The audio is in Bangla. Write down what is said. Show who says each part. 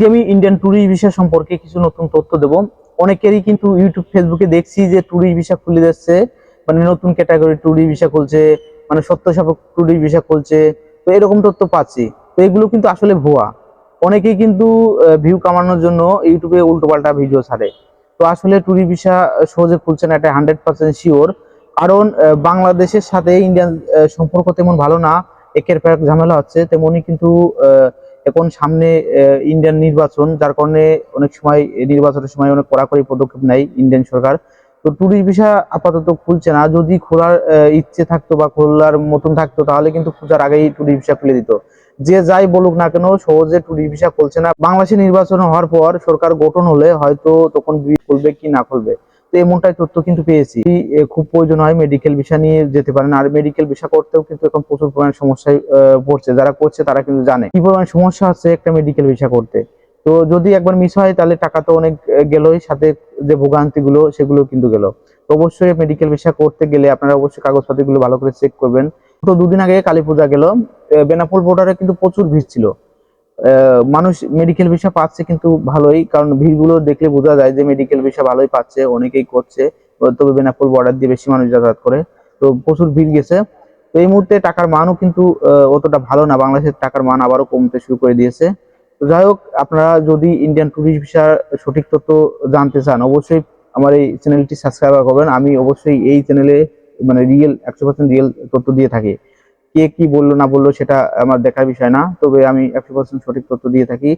Speaker 1: আজকে আমি ইন্ডিয়ান ট্যুরিস্ট ভিসা সম্পর্কে কিছু নতুন তথ্য দেব। অনেকেরই কিন্তু ইউটিউব ফেসবুকে দেখছি যে ট্যুরিস্ট ভিসা খুলে যাচ্ছে, মানে নতুন ক্যাটাগরি ট্যুরিস্ট ভিসা খুলছে, মানে সত্য সাপেক্ষ ট্যুরিস্ট ভিসা খুলছে। তো এরকম তথ্য পাচ্ছি, তো এগুলো কিন্তু আসলে ভুয়া। অনেকেই কিন্তু ভিউ কামানোর জন্য ইউটিউবে উল্টোপাল্টা ভিডিও ছাড়ে। তো আসলে ট্যুরিস্ট ভিসা সহজে খুলছে না, এটা 100% শিওর। কারণ বাংলাদেশের সাথে ইন্ডিয়ান সম্পর্ক তেমন ভালো না, একের পর এক ঝামেলা হচ্ছে। তেমনি কিন্তু এখন সামনে ইন্ডিয়ান নির্বাচন, যার কারণে অনেক সময় নির্বাচনের সময় অনেক কড়াকড়ি পদক্ষেপ নেয় ইন্ডিয়ান সরকার। তো ট্যুরিস্ট ভিসা আপাতত খুলছে না। যদি খোলার ইচ্ছে থাকতো বা খোলার মতন থাকতো তাহলে কিন্তু খোঁজার আগেই ট্যুরিস্ট ভিসা খুলে দিত। যে যাই বলুক না কেন, সহজে ট্যুরিস্ট ভিসা খুলছে না। বাংলাদেশের নির্বাচন হওয়ার পর সরকার গঠন হলে হয়তো তখন খুলবে কি না খুলবে। তো এমনটাই তথ্য কিন্তু পেয়েছি। খুব প্রয়োজন হয় মেডিকেল ভিসা নিয়ে যেতে পারেন। আর মেডিকেল ভিসা করতেও কিন্তু এখন প্রচুর পরিমাণ সমস্যায় পড়ছে। যারা করছে তারা কিন্তু জানে কি পরিমাণ সমস্যা আছে একটা মেডিকেল ভিসা করতে। তো যদি একবার মিস হয় তাহলে টাকা তো অনেক গেলই, সাথে যে ভোগান্তি গুলো সেগুলো কিন্তু গেল। তো অবশ্যই মেডিকেল ভিসা করতে গেলে আপনারা অবশ্যই কাগজপত্র গুলো ভালো করে চেক করবেন। তো দুদিন আগে কালী পূজা গেল, বেনাপোল বর্ডারে কিন্তু প্রচুর ভিড় ছিল। মানুষ মেডিকেল ভিসা পাচ্ছে কিন্তু ভালোই, কারণ ভিড়গুলো দেখলে বোঝা যায় যে মেডিকেল ভিসা ভালোই পাচ্ছে, অনেকেই করছে। তবে বেনাপোল বর্ডার দিয়ে বেশি মানুষ যাতায়াত করে, তো প্রচুর ভিড় গেছে। তো এই মুহূর্তে টাকার মানও কিন্তু অতটা ভালো না, বাংলাদেশের টাকার মান আবারও কমতে শুরু করে দিয়েছে। তো যাই হোক, আপনারা যদি ইন্ডিয়ান ট্যুরিস্ট ভিসার সঠিক তথ্য জানতে চান অবশ্যই আমার এই চ্যানেলটি সাবস্ক্রাইব করবেন। আমি অবশ্যই এই চ্যানেলে মানে রিয়েল 100% রিয়েল তথ্য দিয়ে থাকি। কে কি বললো না বললো সেটা আমার দেখার বিষয় না, তবে আমি 100% সঠিক তথ্য দিয়ে থাকি।